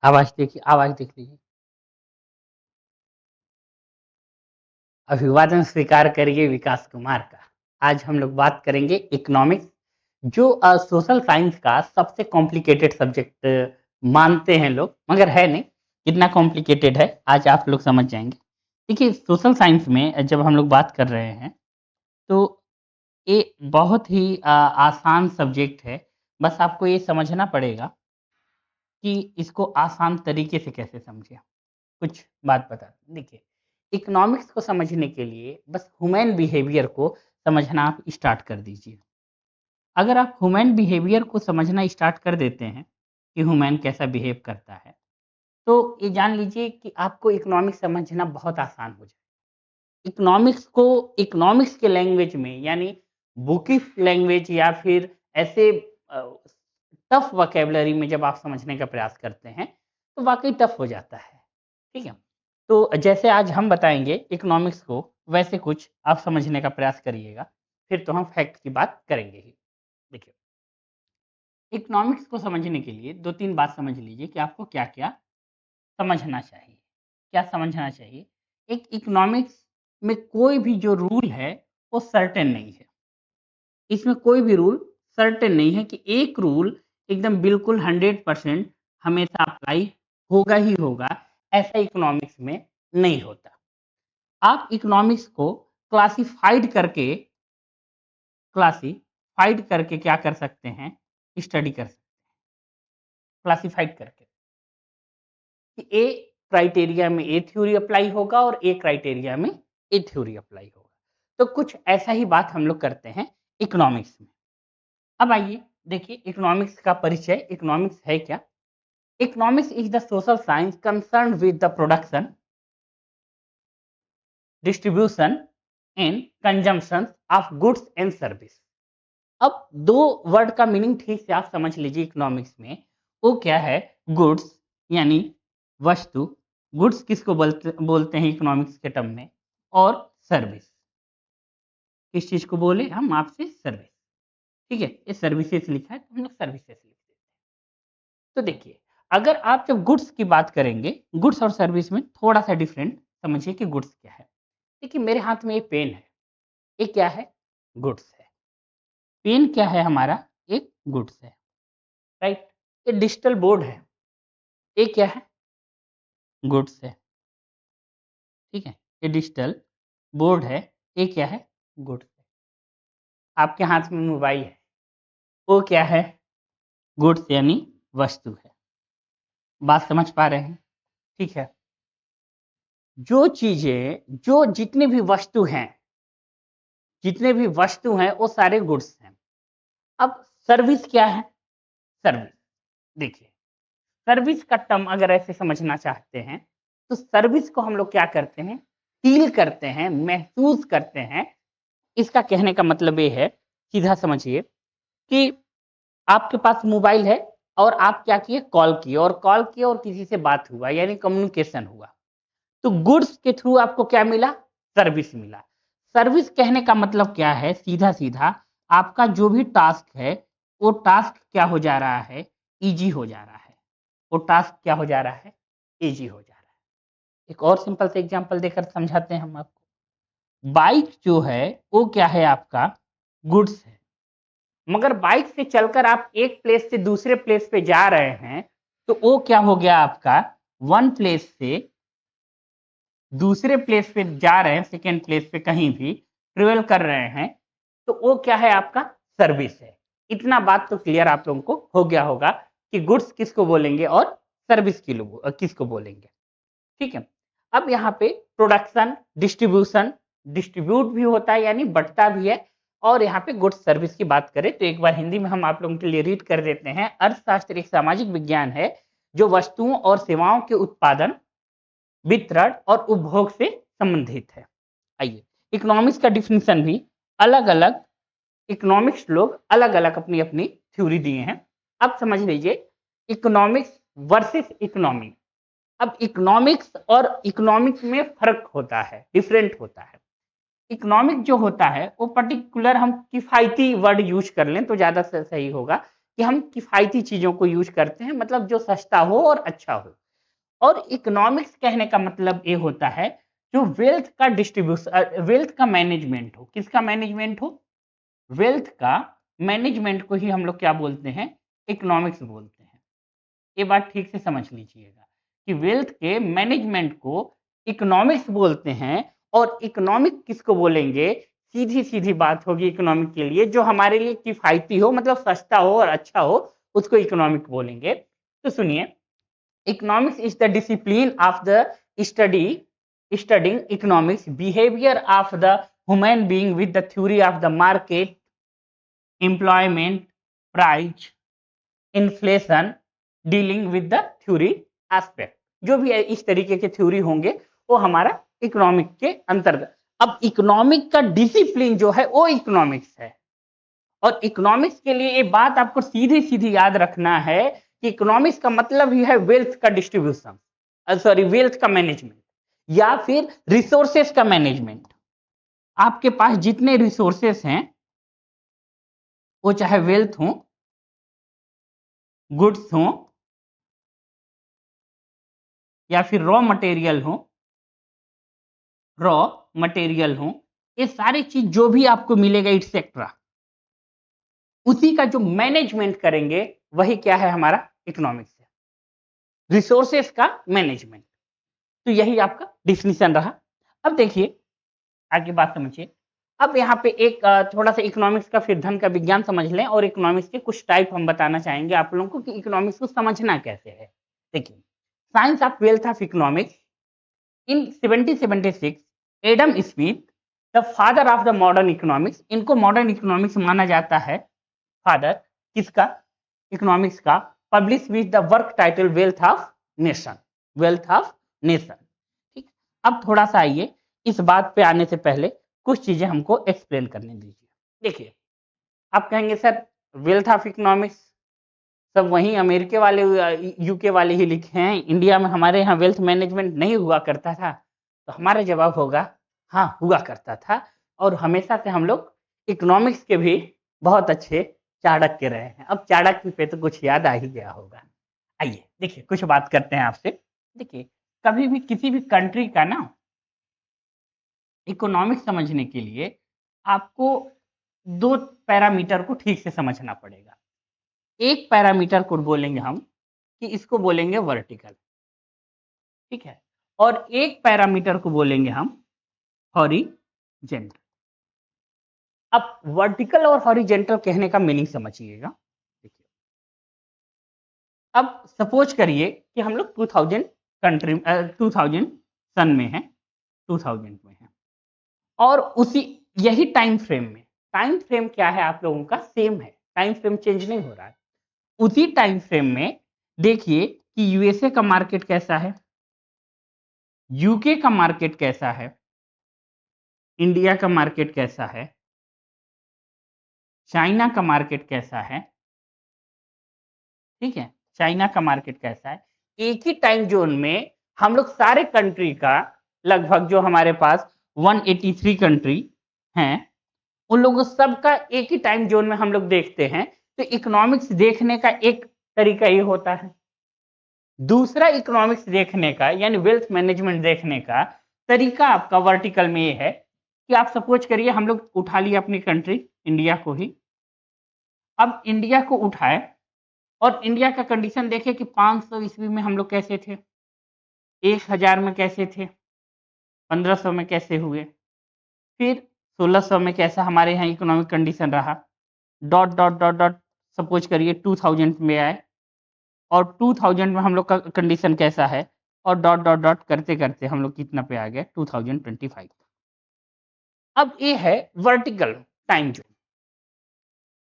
आवाज देखिए, आवाज देख लीजिए। अभिवादन स्वीकार करिए विकास कुमार का। आज हम लोग बात करेंगे इकोनॉमिक्स, जो सोशल साइंस का सबसे कॉम्प्लिकेटेड सब्जेक्ट मानते हैं लोग, मगर है नहीं। कितना कॉम्प्लिकेटेड है आज आप लोग समझ जाएंगे। देखिए, सोशल साइंस में जब हम लोग बात कर रहे हैं तो ये बहुत ही आसान सब्जेक्ट है। बस आपको ये समझना पड़ेगा कि इसको आसान तरीके से कैसे समझें। कुछ बात बता देखिए, इकोनॉमिक्स को समझने के लिए बस ह्यूमन बिहेवियर को समझना आप स्टार्ट कर दीजिए। अगर आप ह्यूमन बिहेवियर को समझना स्टार्ट कर देते हैं कि ह्यूमन कैसा बिहेव करता है, तो ये जान लीजिए कि आपको इकोनॉमिक्स समझना बहुत आसान हो जाए। इकोनॉमिक्स को इकोनॉमिक्स के लैंग्वेज में, यानी बुकिश लैंग्वेज या फिर ऐसे टफ वोकैब्युलरी में जब आप समझने का प्रयास करते हैं, तो वाक़ई टफ हो जाता है। ठीक है? तो जैसे आज हम बताएँगे इकोनॉमिक्स को, वैसे कुछ आप समझने का प्रयास करिएगा, फिर तो हम फैक्ट की बात करेंगे ही। देखिए, इकोनॉमिक्स को समझने के लिए 2-3 बात समझ लीजिए कि आपको क्या-क्या समझना चाहिए। क्या समझना चाहिए? एक इकोनॉमिक्स में कोई भी जो रूल है, वो सर्टेन नहीं है। इसमें कोई भी रूल सर्टेन नहीं है कि एक रूल एकदम बिल्कुल 100% हमेशा अप्लाई होगा ही होगा, ऐसा इकोनॉमिक्स में नहीं होता। आप इकोनॉमिक्स को क्लासिफ़ाइड करके क्या कर सकते हैं, स्टडी कर सकते क्लासिफ़ाइड करके कि ए क्राइटेरिया में ए थ्योरी अप्लाई होगा और ए क्राइटेरिया में ए थ्योरी अप्लाई होगा। तो कुछ ऐसा ही बात हम लोग करते हैं इकोनॉमिक्स में। अब आइए देखिए इकोनॉमिक्स का परिचय। इकोनॉमिक्स है क्या? Economics is the social science concerned with the production, distribution and consumption of goods and service। अब दो वर्ड का मीनिंग ठीक से आप समझ लीजिए इकोनॉमिक्स में। वो क्या है? गुड्स यानी वस्तु। गुड्स किसको बोलते बोलते हैं इकोनॉमिक्स के टर्म में? और सर्विस। किस चीज को बोले हम आपसे? सर्विस। ठीक है, ये सर्विसेज लिखा है तो हम लोग सर्विसेज लिख देते हैं। तो देखिए, अगर आप जब गुड्स की बात करेंगे, गुड्स और सर्विस में थोड़ा सा डिफरेंट समझिए कि गुड्स क्या है। देखिए, मेरे हाथ में ये पेन है, ये क्या है? गुड्स है। पेन क्या है हमारा? एक गुड्स है, राइट? ये डिजिटल बोर्ड है, ये क्या है? गुड्स है। ठीक है, ये डिजिटल बोर्ड है, ये क्या है? गुड्स है। आपके हाथ में मोबाइल है, वो क्या है? गुड्स यानी वस्तु है। बात समझ पा रहे हैं? ठीक है। जो चीजें, जो जितने भी वस्तु हैं वो सारे गुड्स हैं। अब सर्विस क्या है? सर्विस, देखिए, सर्विस का टर्म अगर ऐसे समझना चाहते हैं, तो सर्विस को हम लोग क्या करते हैं? फील करते हैं, महसूस करते हैं। इसका कहने का मतलब ये है, सीधा समझिए कि आपके पास मोबाइल है और आप क्या किए? कॉल किए और किसी से बात हुआ, यानी कम्युनिकेशन हुआ। तो गुड्स के थ्रू आपको क्या मिला? सर्विस मिला। सर्विस कहने का मतलब क्या है? सीधा सीधा आपका जो भी टास्क है, वो टास्क क्या हो जा रहा है? इजी हो जा रहा है। वो टास्क क्या हो जा रहा है? इजी हो जा रहा है। एक और सिंपल से एग्जांपल देकर समझाते हैं हम आपको। बाइक जो है वो क्या है? आपका गुड्स है। मगर बाइक से चलकर आप एक प्लेस से दूसरे प्लेस पे जा रहे हैं, तो वो क्या हो गया आपका? वन प्लेस से दूसरे प्लेस पे जा रहे हैं, सेकेंड प्लेस पे कहीं भी ट्रेवल कर रहे हैं, तो वो क्या है? आपका सर्विस है। इतना बात तो क्लियर आप लोगों को हो गया होगा कि गुड्स किसको बोलेंगे और सर्विस किसको बोलेंगे। ठीक है। अब यहाँ पे प्रोडक्शन, डिस्ट्रीब्यूशन, डिस्ट्रीब्यूट भी होता है यानी बंटता भी है। और यहाँ पे गुड्स सर्विस की बात करें तो एक बार हिंदी में हम आप लोगों के लिए रीड कर देते हैं। अर्थशास्त्र एक सामाजिक विज्ञान है जो वस्तुओं और सेवाओं के उत्पादन, वितरण और उपभोग से संबंधित है। आइए, इकोनॉमिक्स का डिफिनेशन भी अलग अलग इकोनॉमिक्स लोग अलग अलग अपनी अपनी थ्योरी दिए हैं। अब समझ लीजिए इकोनॉमिक्स वर्सेस इकोनॉमी। अब इकोनॉमिक्स और इकोनॉमिक्स में फर्क होता है, डिफरेंट होता है। इकोनॉमिक जो होता है वो पर्टिकुलर, हम किफायती वर्ड यूज कर लें तो ज्यादा सही होगा कि हम किफायती चीजों को यूज करते हैं, मतलब जो सस्ता हो और अच्छा हो। और इकोनॉमिक्स कहने का मतलब ये होता है जो वेल्थ का डिस्ट्रीब्यूशन, वेल्थ का मैनेजमेंट हो। किसका मैनेजमेंट हो? वेल्थ का मैनेजमेंट को ही हम लोग क्या बोलते हैं? इकोनॉमिक्स बोलते हैं। ये बात ठीक से समझ लीजिएगा कि वेल्थ के मैनेजमेंट को इकोनॉमिक्स बोलते हैं। और इकोनॉमिक किसको बोलेंगे? सीधी सीधी बात होगी इकोनॉमिक के लिए, जो हमारे लिए किफायती हो, मतलब सस्ता हो और अच्छा हो, उसको इकोनॉमिक बोलेंगे। तो सुनिए, economics is the discipline of the studying economics behavior of the human being with the theory of the market, employment, price, inflation, dealing with the theory aspect। जो भी इस तरीके के थ्योरी होंगे वो हमारा इकोनॉमिक के अंतर्गत। अब इकोनॉमिक का डिसिप्लिन जो है वो इकोनॉमिक्स है। और इकोनॉमिक्स के लिए ये बात आपको सीधी सीधी याद रखना है कि इकोनॉमिक्स का मतलब ही है वेल्थ का डिस्ट्रीब्यूशन, सॉरी वेल्थ का मैनेजमेंट या फिर रिसोर्सेस का मैनेजमेंट। आपके पास जितने रिसोर्सेस हैं, वो चाहे वेल्थ हो, गुड्स हो, या फिर रॉ मटेरियल हो, ये सारी चीज जो भी आपको मिलेगा एक्सेट्रा, उसी का जो मैनेजमेंट करेंगे वही क्या है? हमारा इकोनॉमिक्स है, रिसोर्सेस का मैनेजमेंट। तो यही आपका डिफिनीशन रहा। अब देखिए आगे बात समझिए। अब यहाँ पे एक थोड़ा सा इकोनॉमिक्स का फिर धन का विज्ञान समझ लें, और इकोनॉमिक्स के कुछ टाइप हम बताना चाहेंगे आप लोगों को कि इकोनॉमिक्स को समझना कैसे है। देखिए, science of wealth of economics in 1776 Adam Smith, the father of the modern economics. इनको मॉडर्न इकोनॉमिक्स माना जाता है, फादर किसका? इकोनॉमिक्स का। Publish with the work title wealth of nation, wealth of nation. ठीक, अब थोड़ा सा आइए, इस बात पे आने से पहले कुछ चीजें हमको एक्सप्लेन करने दीजिए। देखिए, आप कहेंगे सर वेल्थ ऑफ इकोनॉमिक्स सब वहीं अमेरिका वाले, यूके वाले ही लिखे हैं, इंडिया में हमारे यहाँ वेल्थ मैनेजमेंट नहीं हुआ करता था। तो हमारा जवाब होगा हाँ, हुआ करता था। और हमेशा से हम लोग इकोनॉमिक्स के भी बहुत अच्छे चाणक्य रहे हैं। अब चाणक्य पे तो कुछ याद आ ही गया होगा। आइए देखिए, कुछ बात करते हैं आपसे। देखिए, कभी भी किसी भी कंट्री का ना इकोनॉमिक्स समझने के लिए आपको दो पैरामीटर को ठीक से समझना पड़ेगा। एक पैरामीटर को बोलेंगे हम कि इसको बोलेंगे वर्टिकल, ठीक है, और एक पैरामीटर को बोलेंगे हम हॉरिजेंटल। अब वर्टिकल और हॉरिजेंटल कहने का मीनिंग समझिएगा। देखिए, अब सपोज करिए कि हम लोग 2000 सन में है, 2000 में है, और उसी यही टाइम फ्रेम क्या है आप लोगों का? सेम है, टाइम फ्रेम चेंज नहीं हो रहा है। उसी टाइम फ्रेम में देखिए कि यूएसए का मार्केट कैसा है, यूके का मार्केट कैसा है, इंडिया का मार्केट कैसा है, चाइना का मार्केट कैसा है, ठीक है, चाइना का मार्केट कैसा है। एक ही टाइम जोन में हम लोग सारे कंट्री का, लगभग जो हमारे पास 183 कंट्री हैं, उन लोगों सबका एक ही टाइम जोन में हम लोग देखते हैं। तो इकोनॉमिक्स देखने का एक तरीका ये होता है। दूसरा इकोनॉमिक्स देखने का यानी वेल्थ मैनेजमेंट देखने का तरीका आपका वर्टिकल में ये है कि आप सपोज करिए हम लोग उठा लिए अपनी कंट्री इंडिया को ही। अब इंडिया को उठाए और इंडिया का कंडीशन देखें कि 500 ईस्वी में हम लोग कैसे थे, 1000 में कैसे थे, 1500 में कैसे हुए, फिर 1600 में कैसा हमारे यहाँ इकोनॉमिक कंडीशन रहा, dot dot dot dot suppose करिए 2000 में आए, और 2000 में हम लोग का कंडीशन कैसा है, और डॉट डॉट डॉट करते करते हम लोग कितना पे आ गए? 2025। अब ये है वर्टिकल टाइम जोन।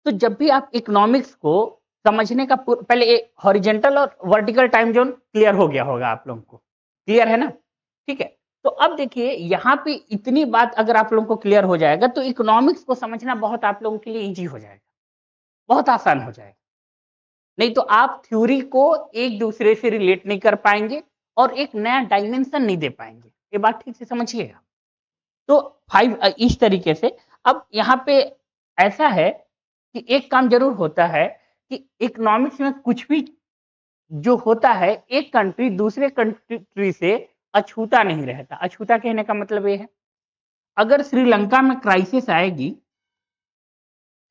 तो जब भी आप इकोनॉमिक्स को समझने का पहले हॉरिजेंटल और वर्टिकल टाइम जोन क्लियर हो गया होगा आप लोगों को, क्लियर है ना? ठीक है, तो अब देखिए यहाँ पे इतनी बात अगर आप लोगों को क्लियर हो जाएगा तो इकोनॉमिक्स को समझना बहुत आप लोगों के लिए इजी हो जाएगा, बहुत आसान हो जाएगा। नहीं तो आप थ्योरी को एक दूसरे से रिलेट नहीं कर पाएंगे और एक नया डायमेंशन नहीं दे पाएंगे। ये बात ठीक से समझिएगा। तो 5 इस तरीके से। अब यहाँ पे ऐसा है कि एक काम जरूर होता है कि इकोनॉमिक्स में कुछ भी जो होता है, एक कंट्री दूसरे कंट्री से अछूता नहीं रहता। अछूता कहने का मतलब ये है, अगर श्रीलंका में क्राइसिस आएगी,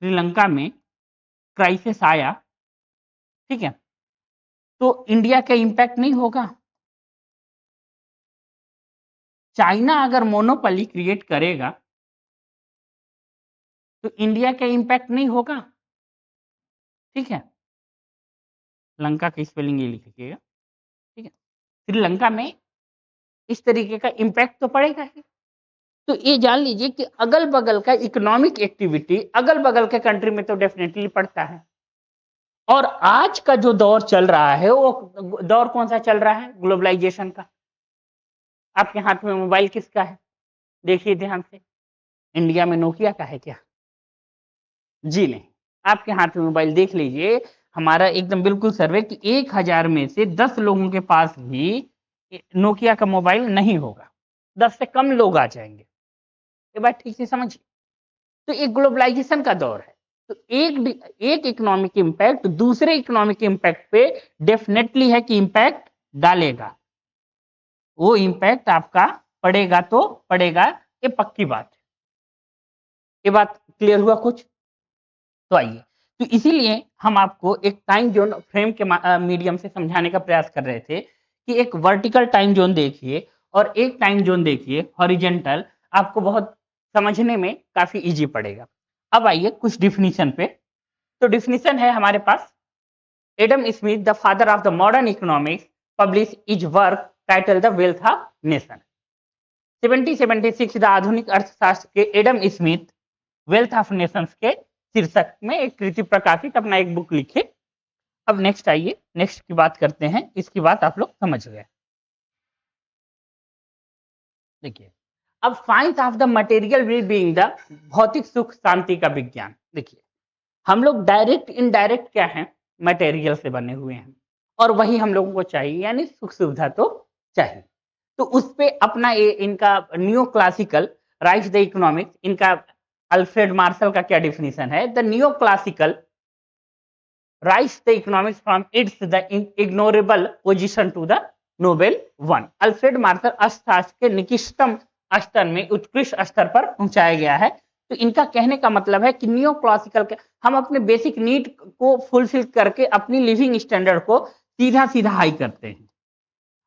श्रीलंका में क्राइसिस आया, ठीक है, तो इंडिया का इंपैक्ट नहीं होगा। चाइना अगर मोनोपोली क्रिएट करेगा तो इंडिया का इंपैक्ट नहीं होगा। ठीक है, लंका की स्पेलिंग ये लिखिएगा। ठीक है, श्रीलंका में इस तरीके का इंपैक्ट तो पड़ेगा ही। तो ये जान लीजिए कि अगल बगल का इकोनॉमिक एक्टिविटी अगल बगल के कंट्री में तो डेफिनेटली पड़ता है। और आज का जो दौर चल रहा है वो दौर कौन सा चल रहा है? ग्लोबलाइजेशन का। आपके हाथ में मोबाइल किसका है? देखिए ध्यान से, इंडिया में नोकिया का है क्या? जी नहीं। आपके हाथ में मोबाइल देख लीजिए, हमारा एकदम बिल्कुल सर्वे कि 1000 में से 10 लोगों के पास भी नोकिया का मोबाइल नहीं होगा, 10 से कम लोग आ जाएंगे। ये बात ठीक से समझिए। तो ये ग्लोबलाइजेशन का दौर है। तो एक इकोनॉमिक इंपैक्ट दूसरे इकोनॉमिक इंपैक्ट पे डेफिनेटली है कि इंपैक्ट डालेगा। वो इंपैक्ट आपका पड़ेगा तो पड़ेगा, ये पक्की बात है। ये बात क्लियर हुआ कुछ? तो आइए, तो इसीलिए हम आपको एक टाइम जोन फ्रेम के मीडियम से समझाने का प्रयास कर रहे थे कि एक वर्टिकल टाइम जोन देखिए और एक टाइम जोन देखिए हॉरिजेंटल, आपको बहुत समझने में काफी इजी पड़ेगा। अब आइए कुछ डिफिनीशन पे। तो डिफिनीशन है हमारे पास, Adam Smith the father of the modern economics publish his work title the wealth of nation. 1776 द आधुनिक अर्थशास्त्र के Adam Smith wealth of nations के शीर्षक में एक कृति प्रकाशित अपना एक बुक लिखे। अब नेक्स्ट आइए, नेक्स्ट की बात करते हैं। इसकी बात आप लोग समझ गए। देखिए, अब science of the material well being, the भौतिक सुख शांति का विज्ञान। देखिए, हम लोग डायरेक्ट इनडायरेक्ट क्या है? मटेरियल से बने हुए हैं और वही हम लोगों को चाहिए, यानी सुख सुविधा तो चाहिए। तो उस पे अपना ये इनका new classical right the economics, इनका अल्फ्रेड मार्शल का क्या डिफिनीशन है? The new classical rights the economics from its the ignorable position to the noble one. Alfred Marshall अर्थशास्त्र के निकृष्टतम स्तर में उत्कृष्ट स्तर पर पहुंचाया गया है। तो इनका कहने का मतलब है कि न्यू क्लासिकल के हम अपने बेसिक नीड को फुलफिल करके अपनी लिविंग स्टैंडर्ड को सीधा सीधा हाई करते हैं।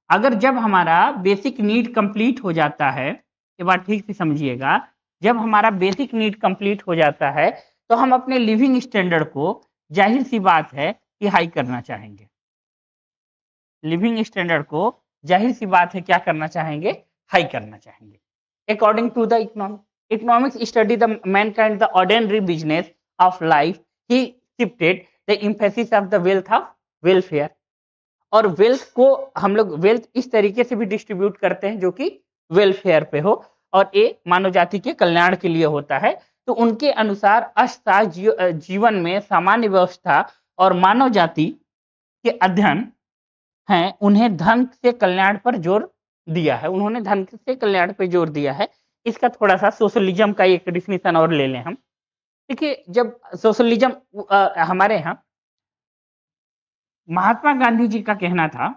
अगर जब हमारा बेसिक नीड कंप्लीट हो जाता है, ये बात ठीक से समझिएगा, जब हमारा बेसिक नीड कंप्लीट हो जाता है तो हम अपने लिविंग स्टैंडर्ड को जाहिर सी बात है कि हाई करना चाहेंगे। लिविंग स्टैंडर्ड को जाहिर सी बात है क्या करना चाहेंगे? हाई करना चाहेंगे। According to the economics study the mankind the ordinary business of life, he shifted the emphasis of the wealth of welfare. और वेल्थ को हम लोग वेल्थ इस तरीके से भी डिस्ट्रीब्यूट करते हैं जो कि वेलफेयर पे हो और ये मानव जाति के कल्याण के लिए होता है। तो उनके अनुसार अर्थशास्त्र जीवन में सामान्य व्यवस्था और मानव जाति के अध्ययन हैं, उन्हें धन से कल्याण पर जोर दिया है। उन्होंने धन से कल्याण पर जोर दिया है। इसका थोड़ा सा सोशलिज्म का एक डिफिनीशन और ले लें हम। देखिए, जब सोशलिज्म हमारे यहाँ महात्मा गांधी जी का कहना था,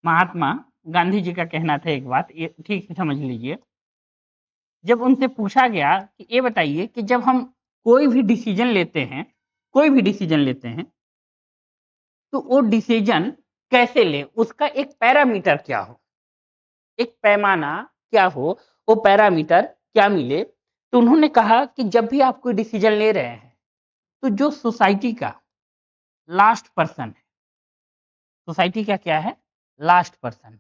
महात्मा गांधी जी का कहना था, एक बात ये ठीक से समझ लीजिए। जब उनसे पूछा गया कि ये बताइए कि जब हम कोई भी डिसीजन लेते हैं, कोई भी डिसीजन लेते हैं तो वो डिसीजन कैसे ले, उसका एक पैरामीटर क्या हो, एक पैमाना क्या हो, वो पैरामीटर क्या मिले। तो उन्होंने कहा कि जब भी आप कोई डिसीजन ले रहे हैं तो जो सोसाइटी का लास्ट पर्सन है, सोसाइटी का क्या है? Last person.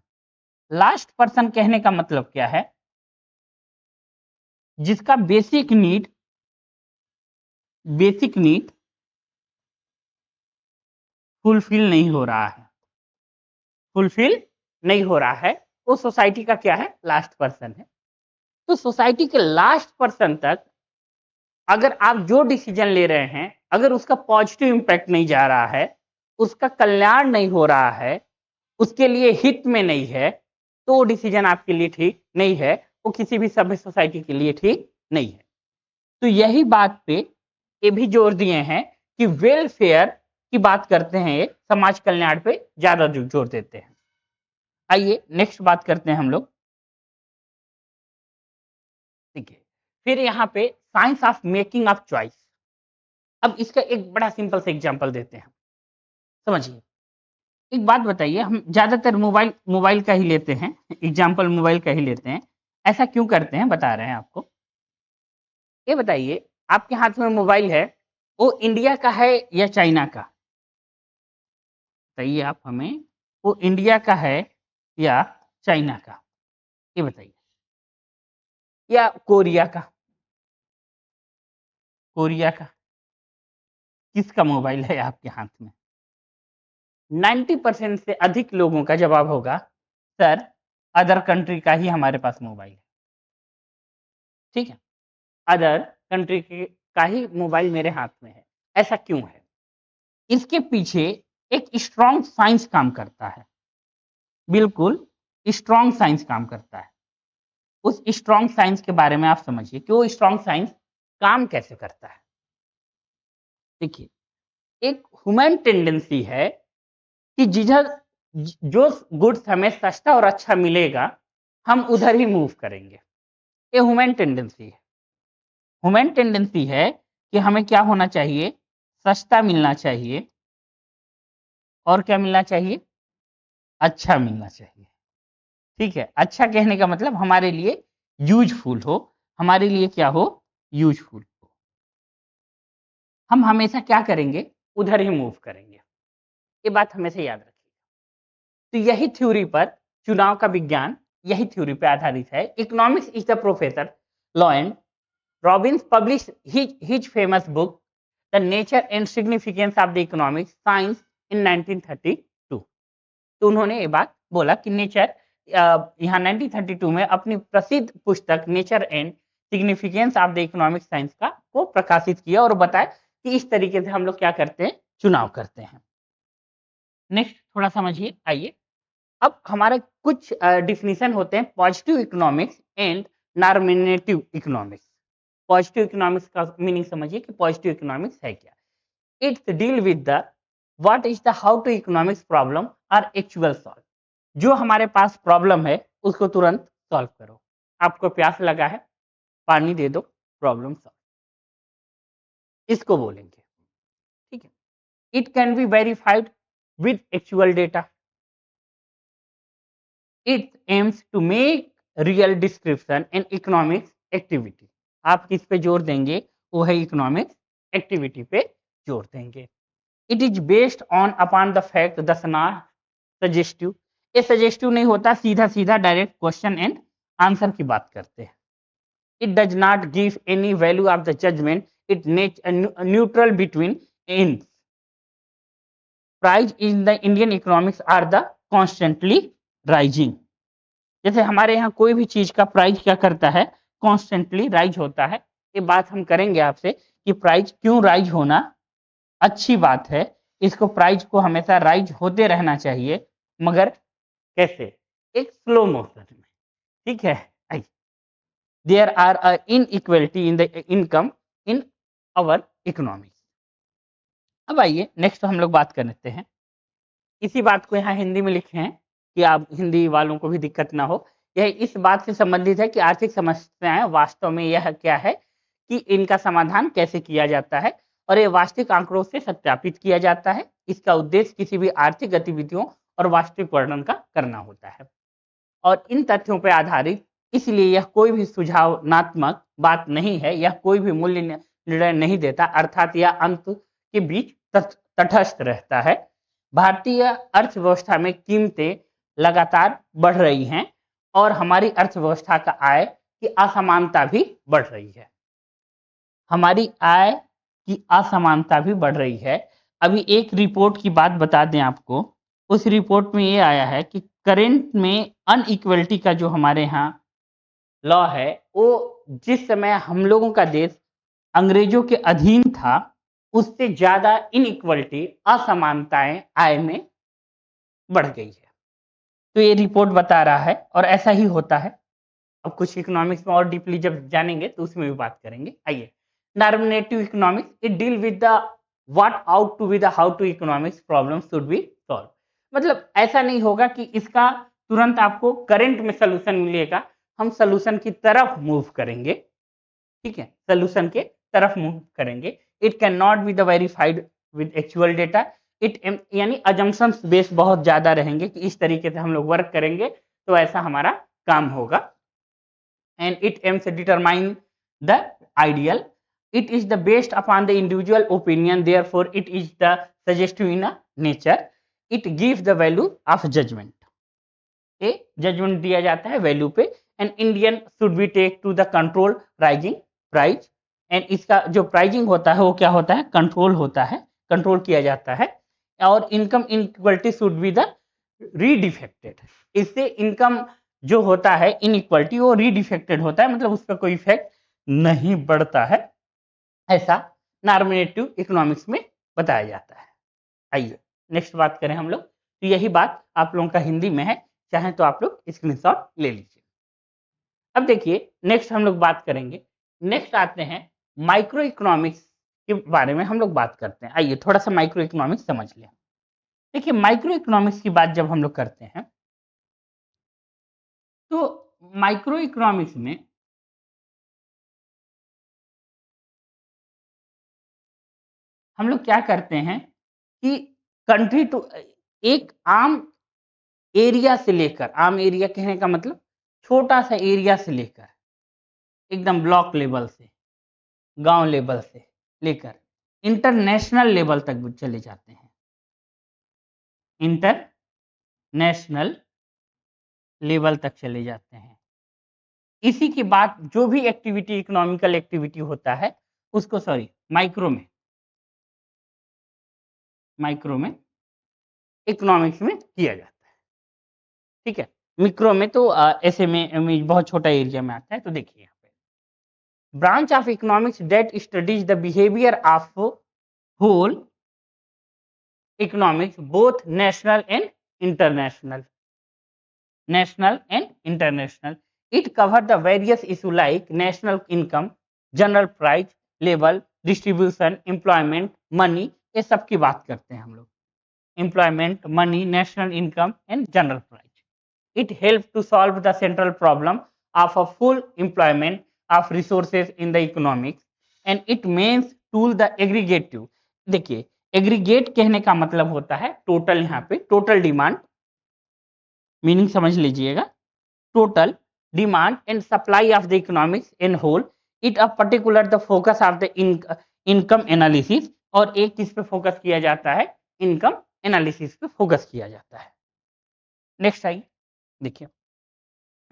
लास्ट पर्सन कहने का मतलब क्या है? जिसका बेसिक नीड फुलफिल नहीं हो रहा है, फुलफिल नहीं हो रहा है, वो सोसाइटी का क्या है? लास्ट पर्सन है। तो सोसाइटी के लास्ट पर्सन तक अगर आप जो डिसीजन ले रहे हैं, अगर उसका पॉजिटिव इंपैक्ट नहीं जा रहा है, उसका कल्याण नहीं हो रहा है, उसके लिए हित में नहीं है, तो वो डिसीजन आपके लिए ठीक नहीं है, वो किसी भी सभ्य सोसाइटी के लिए ठीक नहीं है। तो यही बात पे ये भी जोर दिए हैं कि वेलफेयर की बात करते हैं, ये समाज कल्याण पे ज्यादा जोर देते हैं। आइए नेक्स्ट बात करते हैं हम लोग। ठीक है, फिर यहाँ पे science of making of choice. अब इसका एक बड़ा सिंपल सा एग्जांपल देते हैं, समझिए। एक बात बताइए, हम ज्यादातर मोबाइल मोबाइल का ही लेते हैं, एग्जांपल मोबाइल का ही लेते हैं। ऐसा क्यों करते हैं, बता रहे हैं आपको। ये बताइए, आपके हाथ में मोबाइल है, वो इंडिया का है या चाइना का? बताइए आप हमें, वो इंडिया का है या चाइना का, ये बताइए। या कोरिया का? कोरिया का? किसका मोबाइल है आपके हाथ में? 90% से अधिक लोगों का जवाब होगा, सर अदर कंट्री का ही हमारे पास मोबाइल है। ठीक है, अदर कंट्री के का ही मोबाइल मेरे हाथ में है। ऐसा क्यों है? इसके पीछे एक स्ट्रॉन्ग साइंस काम करता है, बिल्कुल स्ट्रॉन्ग साइंस काम करता है। उस स्ट्रॉन्ग साइंस के बारे में आप समझिए कि वो स्ट्रॉन्ग साइंस काम कैसे करता है। देखिए, एक ह्यूमन टेंडेंसी है कि जिधर जो गुड्स हमें सस्ता और अच्छा मिलेगा, हम उधर ही मूव करेंगे। ये ह्यूमन टेंडेंसी है। ह्यूमन टेंडेंसी है कि हमें क्या होना चाहिए, सस्ता मिलना चाहिए, और क्या मिलना चाहिए, अच्छा मिलना चाहिए। ठीक है, अच्छा कहने का मतलब हमारे लिए यूजफुल हो, हमारे लिए क्या हो, यूजफुल हो। हम हमेशा क्या करेंगे, उधर ही मूव करेंगे। ये बात हमेशा याद रखिए। तो यही थ्योरी पर चुनाव का विज्ञान, यही थ्योरी पे आधारित है। Economics is the professor Lawrence Robins published his famous book The Nature and Significance of the Economic Science in 1932। तो उन्होंने ये बात बोला कि नेचर, यहाँ 1932 में अपनी प्रसिद्ध पुस्तक nature and significance of the economic science का को प्रकाशित किया और बताया कि इस तरीके से हम लोग क्या करते हैं, चुनाव करते हैं। नेक्स्ट थोड़ा समझिए, आइए। अब हमारे कुछ डिफिनीशन होते हैं positive economics and normative economics. Positive economics का मीनिंग समझिए कि पॉजिटिव इकोनॉमिक्स है क्या। It's deal with the what is the how to economics problem are actual solve. जो हमारे पास प्रॉब्लम है उसको तुरंत सॉल्व करो। आपको प्यास लगा है, पानी दे दो, प्रॉब्लम सॉल्व, इसको बोलेंगे। ठीक है, it can be verified with actual data. It aims to make real description in economics activity. आप किस पे जोर देंगे, वो है इकोनॉमिक्स एक्टिविटी पे जोर देंगे। It is based on upon the fact the suggestive. ये सजेस्टिव नहीं होता, सीधा सीधा डायरेक्ट क्वेश्चन एंड आंसर की बात करते हैं। It does not give any value of the judgement, it neutral between ends. Price in the Indian economics are the constantly rising. जैसे हमारे यहाँ कोई भी चीज का प्राइस क्या करता है, कॉन्स्टेंटली राइज होता है। ये बात हम करेंगे आपसे कि प्राइस क्यों राइज होना अच्छी बात है। इसको प्राइस को हमेशा राइज होते रहना चाहिए, मगर कैसे, एक स्लो मोशन में। ठीक है, there are a inequality in the income in our economy. अब आइए नेक्स्ट हम लोग बात कर लेते हैं। इसी बात को यहाँ हिंदी में लिखे हैं कि आप हिंदी वालों को भी दिक्कत ना हो। यह इस बात से संबंधित है कि आर्थिक समस्याएं वास्तव में यह क्या है, कि इनका समाधान कैसे किया जाता है, और ये वास्तविक आंकड़ों से सत्यापित किया जाता है। इसका उद्देश्य किसी भी आर्थिक गतिविधियों और वास्तविक वर्णन का करना होता है, और इन तथ्यों पर आधारित, इसलिए यह कोई भी सुझावनात्मक बात नहीं है, यह कोई भी मूल्य निर्णय नहीं देता, अर्थात यह अंत के बीच तटस्थ रहता है। भारतीय अर्थव्यवस्था में कीमतें लगातार बढ़ रही हैं, और हमारी अर्थव्यवस्था का आय की असमानता भी बढ़ रही है। हमारी आय की असमानता भी बढ़ रही है। अभी एक रिपोर्ट की बात बता दें आपको, उस रिपोर्ट में ये आया है कि करेंट में अनइक्वलिटी का जो हमारे यहाँ लॉ है, वो जिस समय हम लोगों का देश अंग्रेजों के अधीन था, उससे ज्यादा इनइक्वलिटी, असमानताएं आय में बढ़ गई है। तो ये रिपोर्ट बता रहा है, और ऐसा ही होता है। अब कुछ इकोनॉमिक्स में और डीपली जब जानेंगे तो उसमें भी बात करेंगे। आइए, normative economics, it deal with the what ought to be the how to economics problem should be solve. मतलब ऐसा नहीं होगा कि इसका तुरंत आपको करंट में सोल्यूशन मिलेगा, हम सोल्यूशन की तरफ मूव करेंगे, ठीक है, सोल्यूशन के तरफ मूव करेंगे। It can not be the verified with actual data, it यानी अजम्पशंस बेस बहुत ज्यादा रहेंगे कि इस तरीके से हम लोग वर्क करेंगे तो ऐसा हमारा काम होगा। And it aims determine the ideal, it is the based upon the individual opinion, therefore it is the suggestive in a nature, it gives the value of judgment, a judgment दिया जाता है value पे। And Indian should be take to the control rising price, and इसका जो pricing होता है वो क्या होता है, कंट्रोल होता है, कंट्रोल किया जाता है। और income inequality should be the रीडिफेक्टेड, इससे इनकम जो होता है इनइक्वालिटी वो रीडिफेक्टेड होता है, मतलब उस पर कोई इफेक्ट नहीं पड़ता है, ऐसा नॉर्मेटिव इकोनॉमिक्स में बताया जाता है। आइए नेक्स्ट बात करें हम लोग, तो यही बात आप लोगों का हिंदी में है, चाहे तो आप लोग स्क्रीनशॉट ले लीजिए। अब देखिए नेक्स्ट हम लोग बात करेंगे, नेक्स्ट आते हैं माइक्रो इकोनॉमिक्स के बारे में हम लोग बात करते हैं। आइए थोड़ा सा माइक्रो इकोनॉमिक्स समझ लें। देखिए माइक्रो इकोनॉमिक्स की बात जब हम लोग करते हैं तो माइक्रो इकोनॉमिक्स में हम लोग क्या करते हैं कि कंट्री टू एक आम एरिया से लेकर, आम एरिया कहने का मतलब छोटा सा एरिया से लेकर एकदम ब्लॉक लेवल से, गांव लेवल से लेकर इंटरनेशनल लेवल तक चले जाते हैं, इंटरनेशनल लेवल तक चले जाते हैं। इसी की बात जो भी एक्टिविटी इकोनॉमिकल एक्टिविटी होता है उसको माइक्रो में इकोनॉमिक्स में किया जाता है, ठीक है। मिक्रो में तो ऐसे में बहुत छोटा एरिया में आता है। तो देखिए यहाँ पे branch of economics that studies the behaviour of whole economics both national and international, national and international. It covered the various issues like national income, general price, level, distribution, employment, money, ये सब की बात करते हैं हम लोग। Employment, money, national income and general price. It helped to solve the central problem of a full employment of resources in the economics and it means tool the aggregative। देखिए aggregate कहने का मतलब होता है टोटल, यहाँ पे total demand meaning समझ लीजिएगा, total demand and supply of the economics in whole, it a particular the focus of the income analysis, और एक चीज पे फोकस किया जाता है, इनकम एनालिसिस पे फोकस किया जाता है। नेक्स्ट आइए देखिए,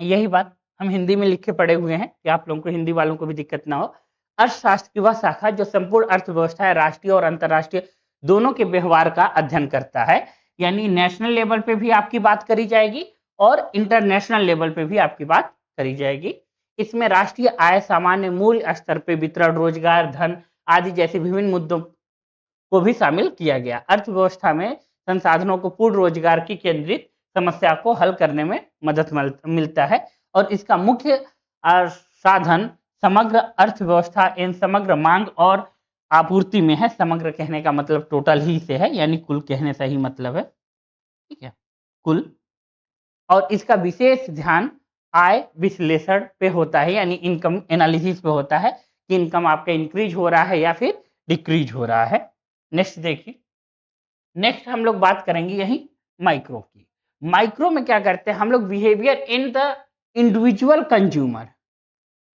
यही बात हम हिंदी में लिखे पड़े हुए हैं कि आप लोगों को हिंदी वालों को भी दिक्कत ना हो। अर्थशास्त्र की वह शाखा जो संपूर्ण अर्थव्यवस्था है, राष्ट्रीय और अंतर्राष्ट्रीय दोनों के व्यवहार का अध्ययन करता है, यानी नेशनल लेवल पे भी आपकी बात करी जाएगी और इंटरनेशनल लेवल पे भी आपकी बात करी जाएगी। इसमें राष्ट्रीय आय, सामान्य मूल्य स्तर पे वितरण, रोजगार, धन आदि जैसे विभिन्न मुद्दों को भी शामिल किया गया। अर्थव्यवस्था में संसाधनों को पूर्ण रोजगार की केंद्रित समस्या को हल करने में मदद मिलता है और इसका मुख्य साधन समग्र अर्थव्यवस्था इन समग्र मांग और आपूर्ति में है। समग्र कहने का मतलब टोटल ही से है, यानी कुल कहने से ही मतलब है, ठीक है, कुल। और इसका विशेष ध्यान आय विश्लेषण पे होता है, यानी इनकम एनालिसिस पे होता है कि इनकम आपका इंक्रीज हो रहा है या फिर डिक्रीज हो रहा है। नेक्स्ट देखिए, नेक्स्ट हम लोग बात करेंगे यही माइक्रो की। माइक्रो में क्या करते हैं हम लोग, behaviour in the individual consumer,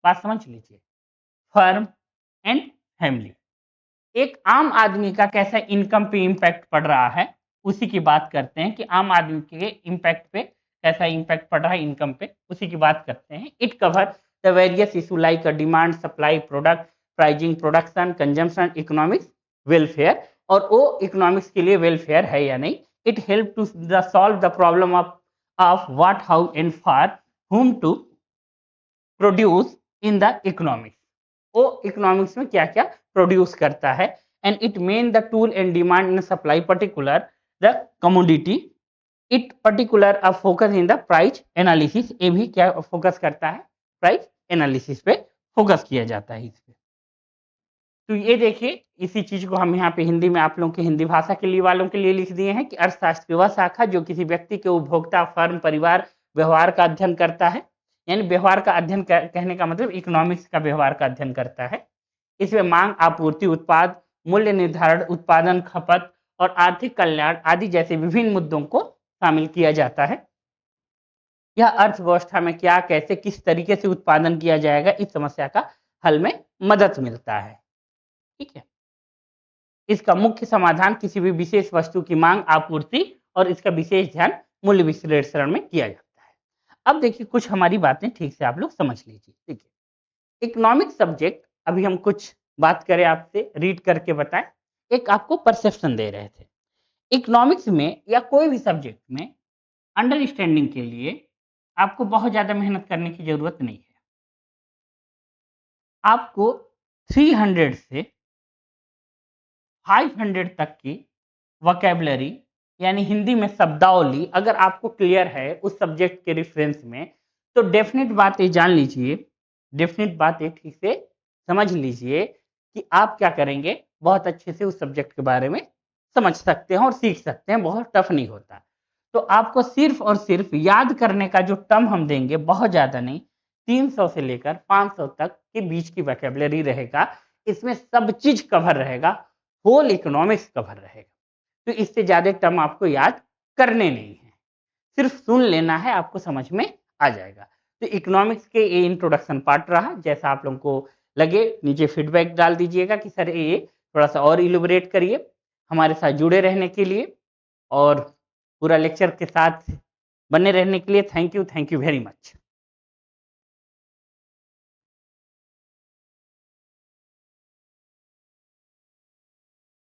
बात समझ लीजिए, फर्म एंड फैमिली, एक आम आदमी का कैसा इनकम पे इम्पैक्ट पड़ रहा है उसी की बात करते हैं कि आम आदमी के इम्पैक्ट पे कैसा इम्पैक्ट पड़ रहा है इनकम पे, उसी की बात करते हैं। It cover the various issue like demand, supply, product, pricing, production, consumption, economics, welfare, और वो इकोनॉमिक्स के लिए वेलफेयर है या नहीं। It help to solve the problem of what, how and for whom to produce in the economics, वो economics में क्या क्या प्रोड्यूस करता है। And it main the tool and demand in supply, particular the commodity, it particular a focus in the price analysis, ये भी क्या focus करता है, प्राइस एनालिसिस पे फोकस किया जाता है इस पे। तो ये देखिए, इसी चीज को हम यहाँ पे हिंदी में आप लोगों के हिंदी भाषा के लिए वालों के लिए लिख दिए हैं कि अर्थशास्त्र की वह शाखा जो किसी व्यक्ति के उपभोक्ता, फर्म, परिवार व्यवहार का अध्ययन करता है। यानी व्यवहार का अध्ययन कहने का मतलब इकोनॉमिक्स का व्यवहार का अध्ययन करता है। इसमें मांग, आपूर्ति, उत्पाद, मूल्य निर्धारण, उत्पादन, खपत और आर्थिक कल्याण आदि जैसे विभिन्न मुद्दों को शामिल किया जाता है। यह अर्थव्यवस्था में क्या, कैसे, किस तरीके से उत्पादन किया जाएगा, इस समस्या का हल में मदद मिलता है। ठीक है। इसका मुख्य समाधान किसी भी विशेष वस्तु की मांग, आपूर्ति और इसका विशेष ध्यान मूल्य विश्लेषण में किया जाता है। अब देखिए, कुछ हमारी बातें ठीक से आप लोग समझ लीजिए। देखिए, इकोनॉमिक सब्जेक्ट, अभी हम कुछ बात करें, आपसे रीड करके बताएं। एक आपको परसेप्शन दे रहे थे। इकोनॉमिक्स में या कोई भी सब्जेक्ट में अंडरस्टैंडिंग के लिए आपको बहुत ज्यादा मेहनत करने की जरूरत नहीं है। आपको 300 से 500 तक की वोकैबुलरी यानी हिंदी में शब्दावली अगर आपको क्लियर है उस सब्जेक्ट के रेफरेंस में, तो डेफिनेट बात ये जान लीजिए, डेफिनेट बात ये ठीक से समझ लीजिए कि आप क्या करेंगे, बहुत अच्छे से उस सब्जेक्ट के बारे में समझ सकते हैं और सीख सकते हैं। बहुत टफ नहीं होता। तो आपको सिर्फ और सिर्फ याद करने का जो टर्म हम देंगे, बहुत ज़्यादा नहीं, 300 से लेकर 500 तक के बीच की वोकैबुलरी रहेगा। इसमें सब चीज कवर रहेगा, होल इकोनॉमिक्स कवर रहेगा। तो इससे ज़्यादा टर्म आपको याद करने नहीं है, सिर्फ सुन लेना है, आपको समझ में आ जाएगा। तो इकोनॉमिक्स के ये इंट्रोडक्शन पार्ट रहा। जैसा आप लोगों को लगे नीचे फीडबैक डाल दीजिएगा कि सर ये थोड़ा सा और इलुबरेट करिए। हमारे साथ जुड़े रहने के लिए और पूरा लेक्चर के साथ बने रहने के लिए थैंक यू वेरी मच।